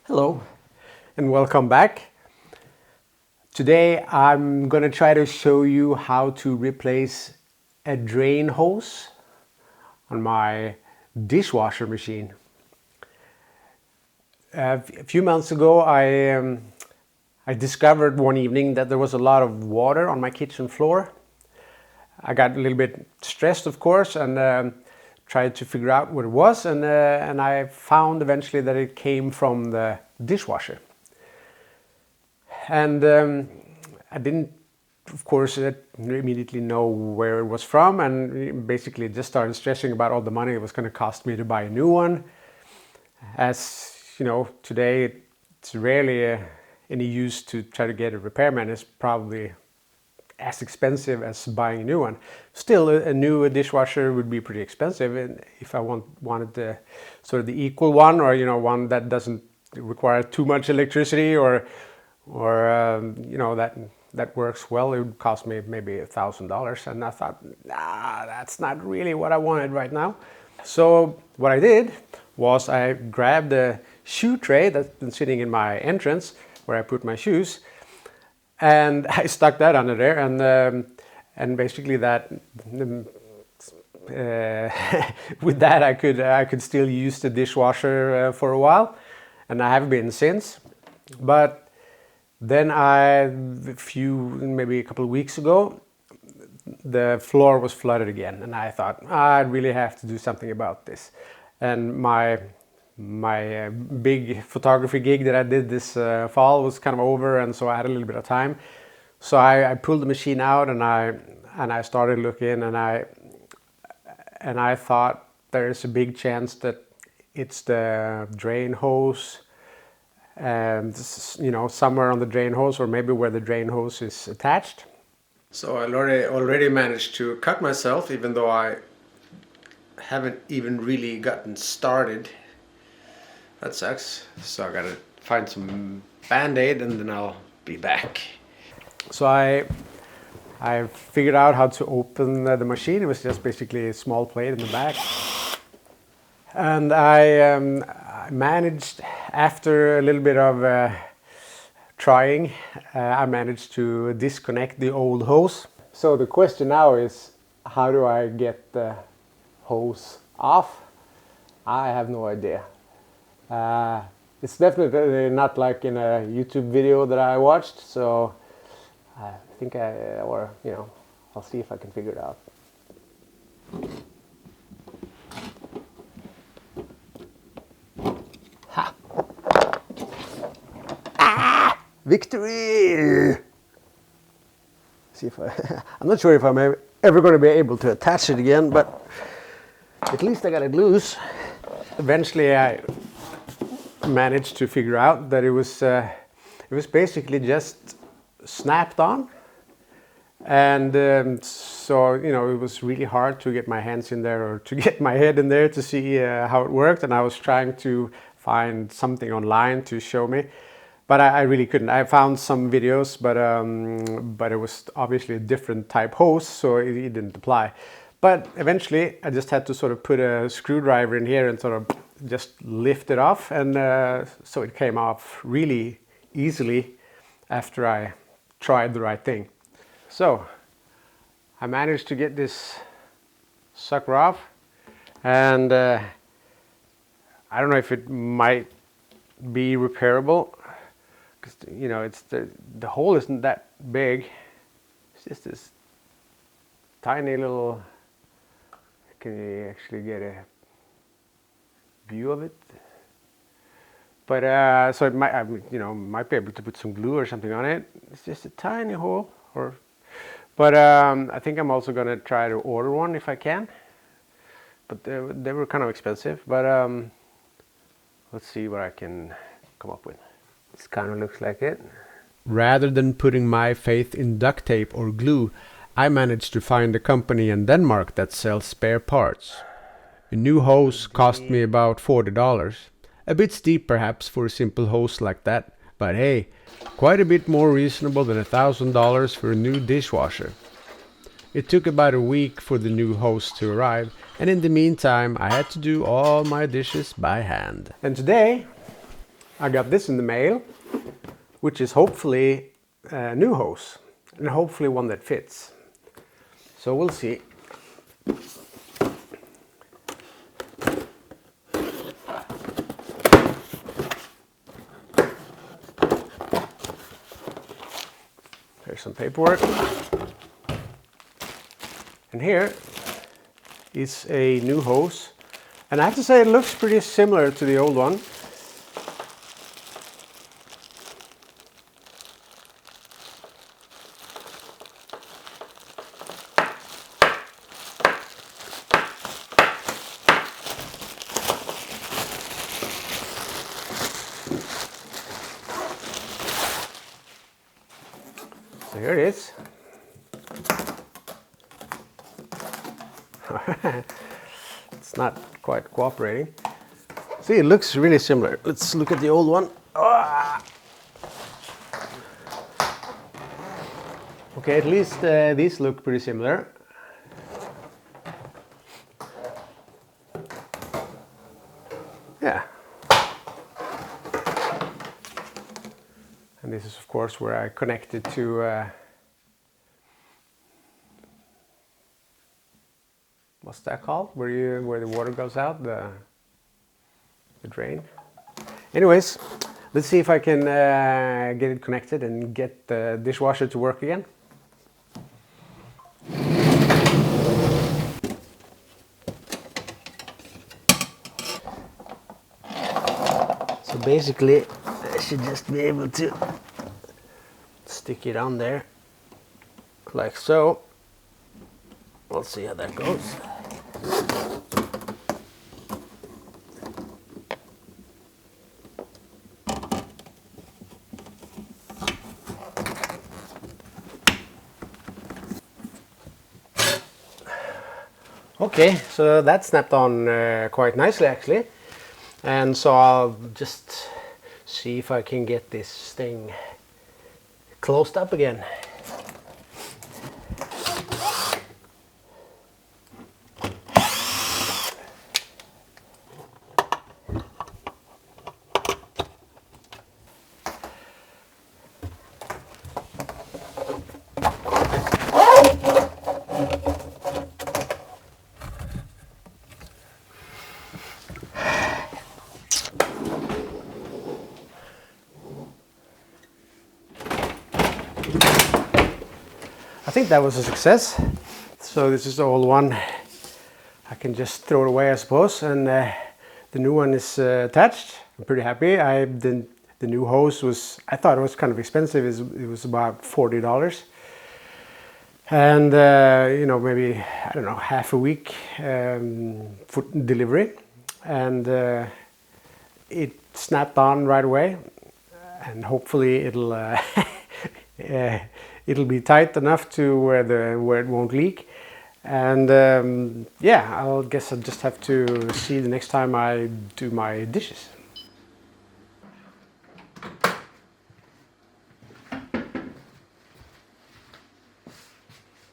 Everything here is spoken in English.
Hello and welcome back. Today I'm going to try to show you how to replace a drain hose on my dishwasher machine. A few months ago I discovered one evening that there was a lot of water on my kitchen floor. I got a little bit stressed, of course, and tried to figure out what it was, and I found eventually that it came from the dishwasher. And I didn't, of course, immediately know where it was from, and basically just started stressing about all the money it was going to cost me to buy a new one. As you know, today it's rarely any use to try to get a repairman. It's probably as expensive as buying a new one. Still, a new dishwasher would be pretty expensive, and if I wanted the sort of the equal one, or one that doesn't require too much electricity, or that works well, it would cost me maybe $1,000. And I thought, nah, that's not really what I wanted right now. So what I did was I grabbed a shoe tray that's been sitting in my entrance where I put my shoes, and I stuck that under there, and basically that with that I could still use the dishwasher for a while, and I have been since. But then maybe a couple of weeks ago, the floor was flooded again, and I thought I really have to do something about this. And my big photography gig that I did this fall was kind of over, and so I had a little bit of time. So I pulled the machine out, and I started looking, and I thought there's a big chance that it's the drain hose, and somewhere on the drain hose, or maybe where the drain hose is attached. So I already managed to cut myself, even though I haven't even really gotten started. That sucks. So I gotta find some Band-Aid, and then I'll be back. So I figured out how to open the machine. It was just basically a small plate in the back, and I managed, after a little bit of trying, I managed to disconnect the old hose. So the question now is, how do I get the hose off? I have no idea. It's definitely not like in a YouTube video that I watched, so I think I'll see if I can figure it out. Ha! Ah! Victory! See if I'm not sure if I'm ever going to be able to attach it again, but at least I got it loose. Eventually I managed to figure out that it was basically just snapped on, and so it was really hard to get my hands in there, or to get my head in there to see how it worked. And I was trying to find something online to show me, but I really couldn't. I found some videos, but it was obviously a different type hose, so it didn't apply. But eventually I just had to sort of put a screwdriver in here and sort of just lift it off, and so it came off really easily after I tried the right thing. So I managed to get this sucker off, and I don't know if it might be repairable, because it's the hole isn't that big. It's just this tiny little. Can you actually get a view of it? But so it might, might be able to put some glue or something on it. It's just a tiny hole, but I think I'm also gonna try to order one if I can. But they were kind of expensive. But let's see what I can come up with. This kind of looks like it. Rather than putting my faith in duct tape or glue, I managed to find a company in Denmark that sells spare parts. A new hose cost me about $40. A bit steep perhaps for a simple hose like that, but hey, quite a bit more reasonable than $1,000 for a new dishwasher. It took about a week for the new hose to arrive, and in the meantime I had to do all my dishes by hand. And today I got this in the mail, which is hopefully a new hose and hopefully one that fits. So we'll see. There's some paperwork. And here is a new hose. And I have to say it looks pretty similar to the old one. So here it is. It's not quite cooperating. See, it looks really similar. Let's look at the old one. Ah! Okay, at least these look pretty similar. Yeah. And this is of course where I connect it to what's that called? Where the water goes out, the drain. Anyways, let's see if I can get it connected and get the dishwasher to work again. So basically, I should just be able to stick it on there, like so. We'll see how that goes. Okay, so that snapped on quite nicely actually. And so I'll just see if I can get this thing closed up again. I think that was a success. So this is the old one. I can just throw it away, I suppose, and the new one is attached. I'm pretty happy. The new hose was, I thought it was kind of expensive. It was about $40, and you know, maybe, I don't know, half a week for delivery, and it snapped on right away, and hopefully it'll it'll be tight enough to where it won't leak. And yeah, I guess I'll just have to see the next time I do my dishes.